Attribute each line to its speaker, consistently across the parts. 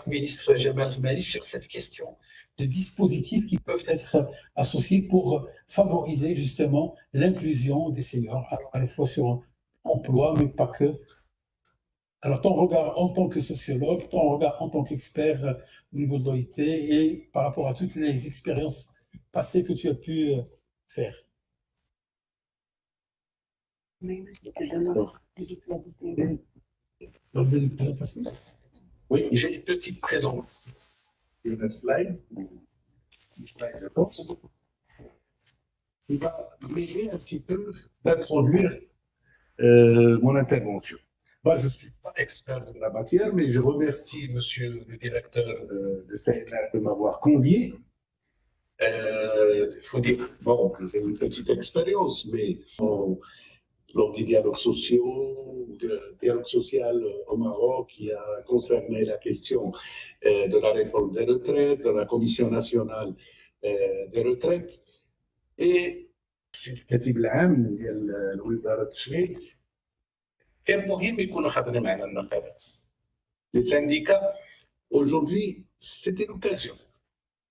Speaker 1: ministre Jamal Mali sur cette question de dispositifs qui peuvent être associés pour favoriser justement l'inclusion des seniors, à la fois sur emploi, mais pas que. Alors, ton regard en tant que sociologue, ton regard en tant qu'expert au niveau de l'OIT et par rapport à toutes les expériences passées que tu as pu faire.
Speaker 2: Oui, j'ai une petite présentation. Une slide. Je pense. Il va m'aider un petit peu d'introduire mon intervention. Moi, je ne suis pas expert de la matière, mais je remercie monsieur le directeur de CNR de m'avoir convié. Il faut dire, bon, j'ai une petite expérience, mais lors des dialogues sociaux, le dialogue social au Maroc qui a concerné la question de la réforme des retraites, de la Commission nationale des retraites, et في الكتيب العام ديال وزارة التشغيل كان مهم يكونوا حاضرين معنا النقابات. Les syndicats, aujourd'hui, c'était l'occasion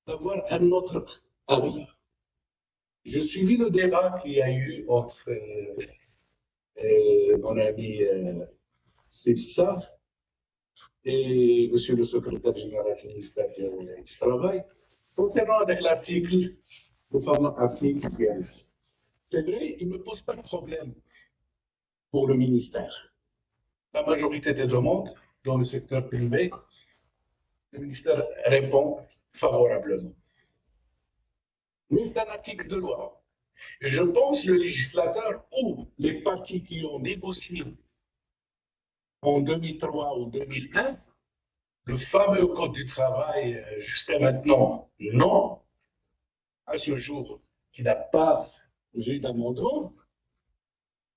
Speaker 2: d'avoir un autre avis. Je suivis le débat qu'il y a eu entre mon ami Sibsa et monsieur le secrétaire général du ministère du Travail concernant avec l'article, le fameux article 15. C'est vrai, il ne me pose pas de problème pour le ministère. La majorité des demandes dans le secteur privé, le ministère répond favorablement. Mais c'est un article de loi. Et je pense que le législateur ou les partis qui ont négocié en 2003 ou 2001, le fameux Code du travail, jusqu'à maintenant, non, à ce jour, qui n'a pas eu d'amendement,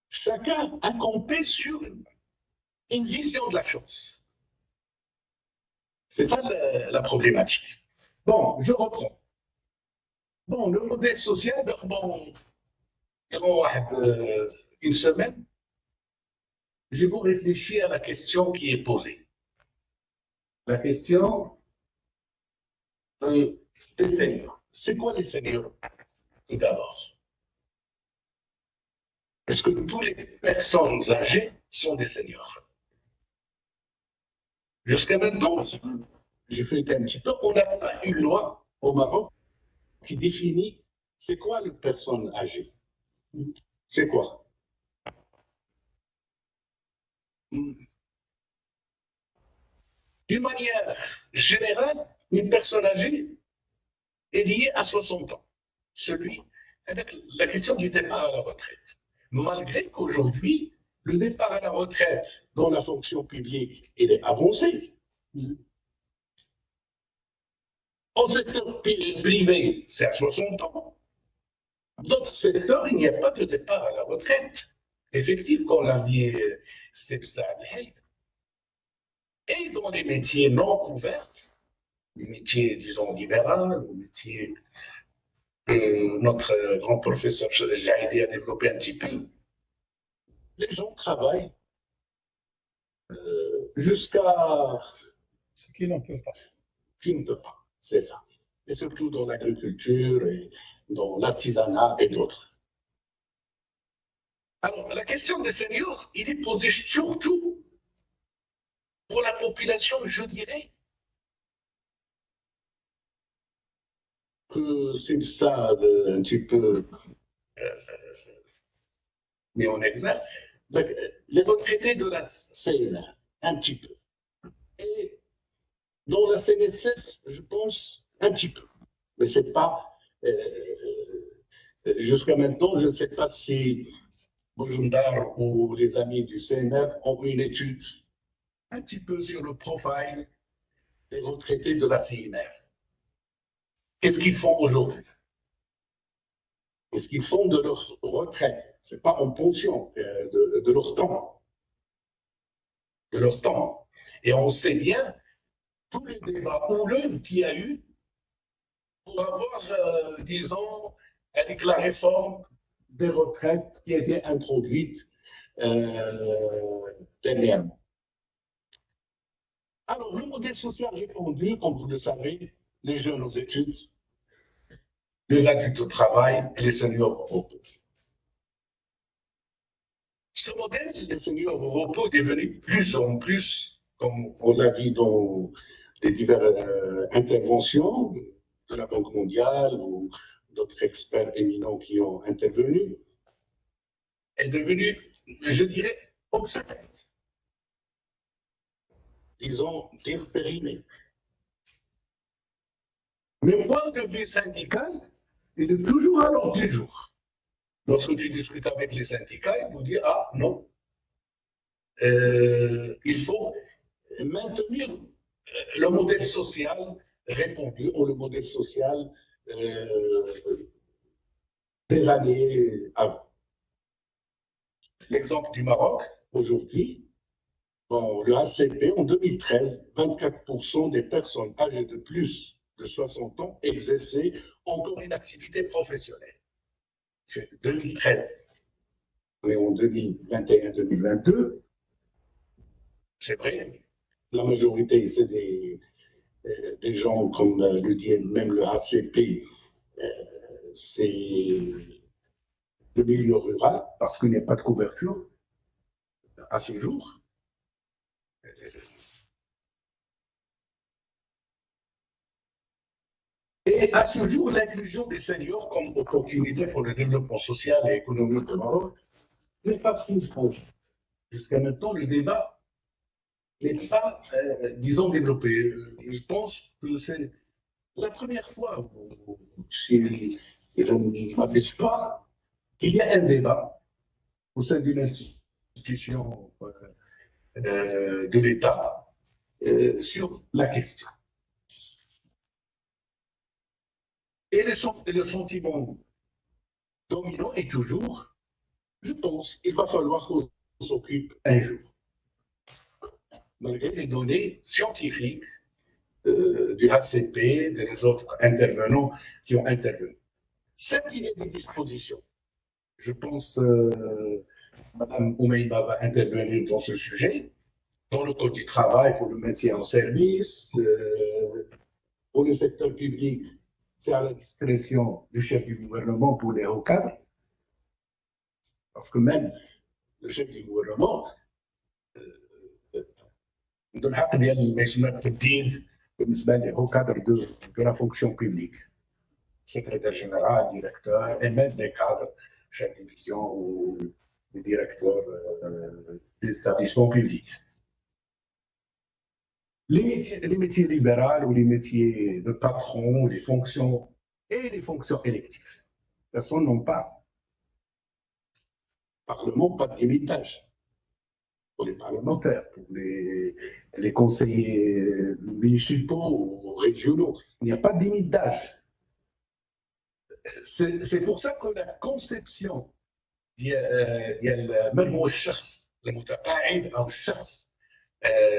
Speaker 2: chacun a compté sur une vision de la chose. C'est ça la problématique. Bon, je reprends. Bon, le modèle social, bon, une semaine, j'ai beau réfléchir à la question qui est posée. La question des seniors. C'est quoi les seniors, tout d'abord? Est-ce que toutes les personnes âgées sont des seniors? Jusqu'à maintenant, j'ai fait un petit peu, on n'a pas une loi au Maroc qui définit c'est quoi une personne âgée. C'est quoi? D'une manière générale, une personne âgée est liée à 60 ans. Avec la question du départ à la retraite. Malgré qu'aujourd'hui, le départ à la retraite dans la fonction publique, il est avancé. Au secteur privé, c'est à 60 ans. Dans d'autres secteurs, il n'y a pas de départ à la retraite. Effectivement, comme l'a dit Sebsa Al-Hayb. Et dans les métiers non couverts, les métiers, disons, libéraux, les métiers que notre grand professeur Jaïdi a développé un petit peu, les gens travaillent jusqu'à
Speaker 1: Ce qui n'en peuvent pas.
Speaker 2: Qui ne peut pas, c'est ça. Et surtout dans l'agriculture et dans l'artisanat et d'autres. Alors, la question des seniors, il est posé surtout pour la population, je dirais, que c'est le stade un petit peu mis en exergue. Les retraités de la CNR, un petit peu. Et dans la CNSS, je pense, un petit peu. Mais c'est pas... jusqu'à maintenant, je ne sais pas si Boujoundar ou les amis du CNR ont une étude un petit peu sur le profil des retraités de la CNR. Qu'est-ce qu'ils font aujourd'hui? Qu'est-ce qu'ils font de leur retraite? Ce n'est pas en pension, de leur temps. De leur temps. Et on sait bien tous les débats houleux qu'il y a eu pour avoir, disons, avec la réforme des retraites qui a été introduite dernièrement. Alors, le modèle social répandu, comme vous le savez, les jeunes aux études, les adultes au travail et les seniors au repos. Ce modèle, les seniors au repos, est devenu plus en plus, comme on l'a vu dans les diverses interventions de la Banque mondiale ou d'autres experts éminents qui ont intervenu, est devenu, je dirais, obsolète, disons, périmé. Mais le point de vue syndical, il est toujours à l'ordre du jour. Lorsque tu discutes avec les syndicats, ils vous disent, ah non, il faut maintenir le modèle social répandu ou le modèle social euh, des années avant. L'exemple du Maroc, aujourd'hui, dans le ACP, en 2013, 24% des personnes âgées de plus de 60 ans exerçaient encore une activité professionnelle. C'est 2013. On est en 2021-2022. C'est vrai, la majorité, c'est des gens comme le dit même le ACP, c'est le milieu rural, parce qu'il n'y a pas de couverture à ce jour. Et à ce jour, l'inclusion des seniors comme opportunité pour le développement social et économique au Maroc n'est pas prise en compte. Jusqu'à maintenant, le débat n'est pas, disons, développé. Je pense que c'est la première fois, si je ne m'abuse pas, qu'il y a un débat au sein d'une institution de l'État sur la question. Et le sentiment dominant est toujours, je pense, il va falloir qu'on s'occupe un jour, malgré les données scientifiques du ACP, des autres intervenants qui ont intervenu. Cette ligne des dispositions, je pense, Mme Oumeïba va intervenir dans ce sujet, dans le code du travail pour le maintien en service, pour le secteur public, c'est à la discrétion du chef du gouvernement pour les hauts cadres, parce que même le chef du gouvernement, de الحق ديال ما يسمى التبديل بالنسبه لي هو cadre de la fonction publique, secrétaire général, directeur, et même des cadres, chefs de division ou des directeurs des établissements publics. Les métiers libéraux ou les métiers de patron, les fonctions et les fonctions électives. Personne n'en parle. Parlement, pas de limite d'âge. Pour les parlementaires, pour les conseillers municipaux ou régionaux, il n'y a pas de limite d'âge. C'est pour ça que la conception ديال من هو الشخص المتقاعد او الشخص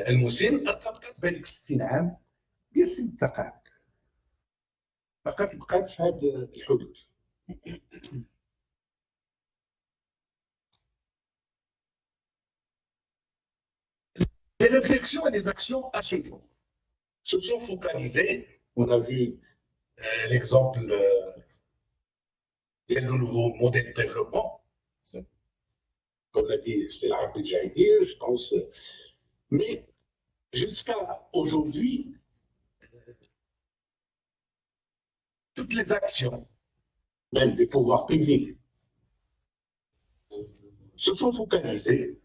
Speaker 2: المسن ارتبطت بهذيك 60 عام ديال سن التقاعد فقط بقات في هذه الحدود. Les réflexions et les actions à ce jour se sont focalisées. On a vu l'exemple du nouveau modèle de développement, comme l'a dit Stella Abdeljaïdir, je pense. Mais jusqu'à aujourd'hui, toutes les actions, même des pouvoirs publics, se sont focalisées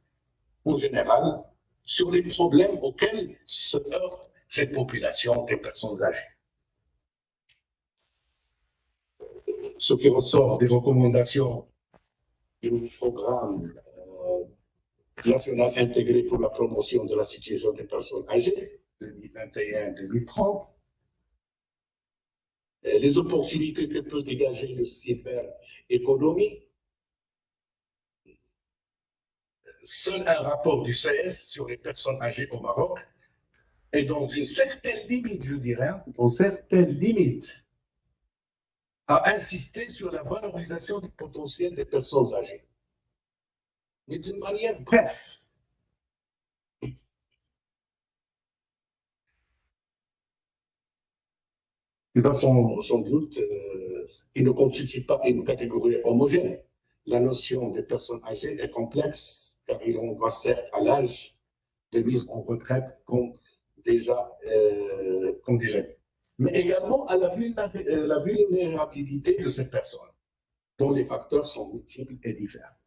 Speaker 2: en général sur les problèmes auxquels se heurte cette population des personnes âgées. Ce qui ressort des recommandations du programme national intégré pour la promotion de la situation des personnes âgées, 2021-2030, les opportunités que peut dégager le cyber-économie. Seul un rapport du CS sur les personnes âgées au Maroc est dans une certaine limite, je dirais, dans certaines limites, à insister sur la valorisation du potentiel des personnes âgées. Mais d'une manière bref. Et bien, sans doute, il ne constitue pas une catégorie homogène. La notion des personnes âgées est complexe, car il renvoie certes à l'âge de mise en retraite, comme déjà dit, mais également à la vulnérabilité de ces personnes, dont les facteurs sont multiples et divers.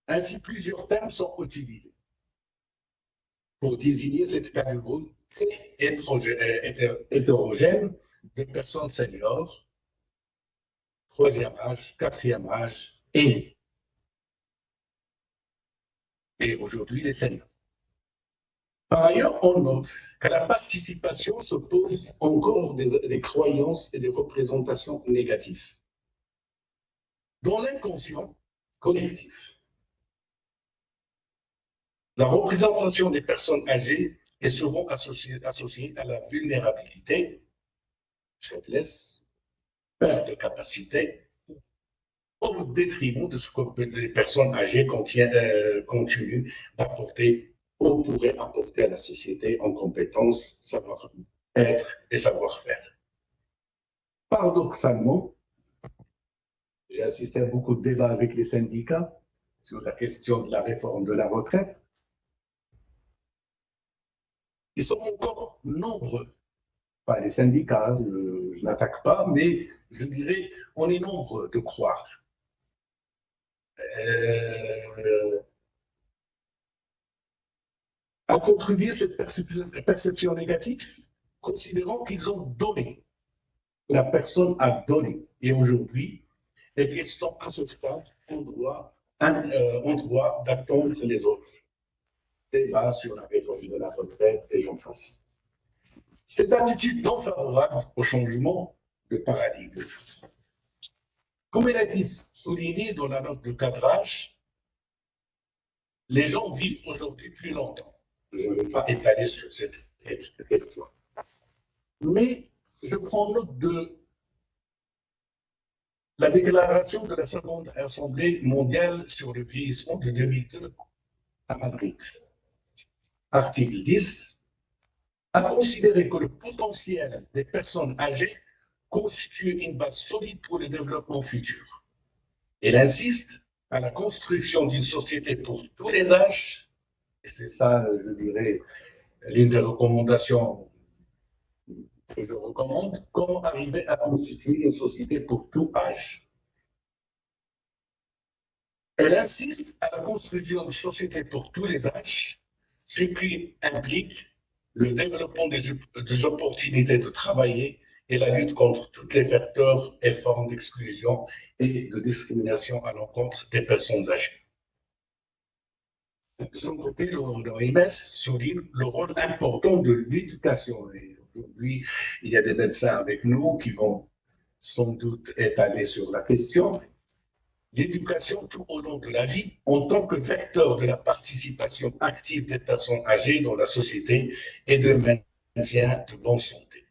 Speaker 2: Ainsi, plusieurs termes sont utilisés pour désigner cette catégorie très hétérogène de personnes seniors, troisième âge, quatrième âge et aujourd'hui les seniors. Par ailleurs, on note qu'à la participation se posent encore des croyances et des représentations négatives, dans l'inconscient collectif. La représentation des personnes âgées est souvent associée à la vulnérabilité, faiblesse, perte de capacité, au détriment de ce que les personnes âgées continuent d'apporter ou pourraient apporter à la société en compétences, savoir-être et savoir-faire. Paradoxalement, j'ai assisté à beaucoup de débats avec les syndicats sur la question de la réforme de la retraite. Ils sont encore nombreux. Pas les syndicats, je n'attaque pas, mais je dirais, on est nombreux de croire à contribuer à cette perception négative, considérant qu'ils ont donné. La personne a donné. Et aujourd'hui, les questions à ce stade, on doit d'attendre les autres. Débat sur la réforme de la retraite et j'en passe. Cette attitude non favorable au changement de paradigme. Comme il a été souligné dans la note de cadrage, les gens vivent aujourd'hui plus longtemps. Je ne vais pas étaler sur cette question. Mais je prends note de la déclaration de la seconde Assemblée mondiale sur le vieillissement de 2002 à Madrid. Article 10 a considéré que le potentiel des personnes âgées constitue une base solide pour le développement futur. Elle insiste à la construction d'une société pour tous les âges, et c'est ça, je dirais, l'une des recommandations que je recommande, comment arriver à constituer une société pour tout âge. Elle insiste à la construction d'une société pour tous les âges, ce qui implique le développement des opportunités de travailler et la lutte contre tous les facteurs et formes d'exclusion et de discrimination à l'encontre des personnes âgées. De son côté, l'OMS souligne le rôle important de l'éducation. Aujourd'hui, il y a des médecins avec nous qui vont sans doute étaler sur la question. L'éducation tout au long de la vie en tant que vecteur de la participation active des personnes âgées dans la société et de maintien de bonne santé.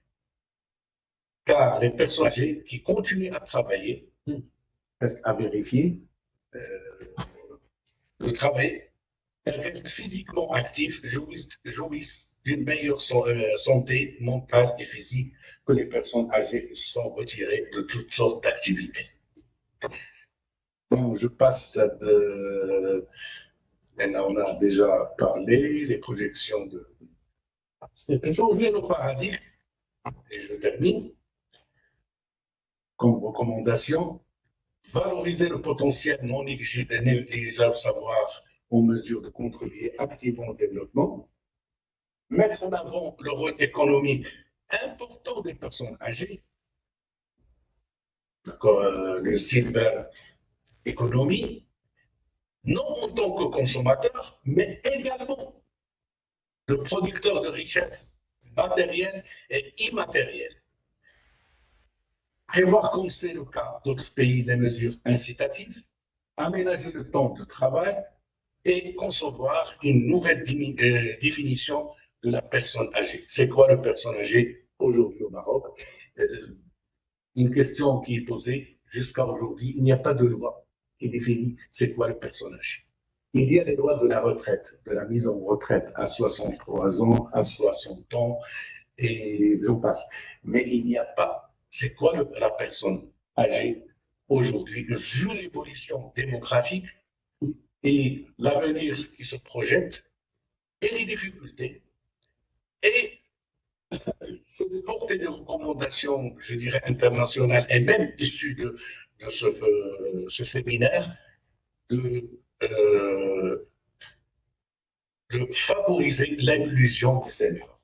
Speaker 2: Car les personnes âgées qui continuent à travailler, reste à vérifier, de travailler, elles restent physiquement actives, jouissent d'une meilleure santé mentale et physique que les personnes âgées qui sont retirées de toutes sortes d'activités. Bon, je passe maintenant, on a déjà parlé, les projections de... C'est changer nos paradigmes, et je termine, comme recommandation, valoriser le potentiel non négligeable savoir aux mesures de contribuer activement au développement, mettre en avant le rôle économique important des personnes âgées, le cyber-économie, non en tant que consommateur, mais également de producteur de richesses matérielles et immatérielles. Prévoir, comme c'est le cas d'autres pays, des mesures incitatives, aménager le temps de travail et concevoir une nouvelle définition de la personne âgée. C'est quoi la personne âgée aujourd'hui au Maroc? Une question qui est posée jusqu'à aujourd'hui. Il n'y a pas de loi qui définit c'est quoi la personne âgée. Il y a les lois de la retraite, de la mise en retraite à 63 ans, à 60 ans, et on passe. Mais il n'y a pas. C'est quoi la personne âgée aujourd'hui, vu l'évolution démographique et l'avenir qui se projette et les difficultés et c'est de porter des recommandations, je dirais, internationales et même issues de ce séminaire de, euh, de favoriser l'inclusion des seniors.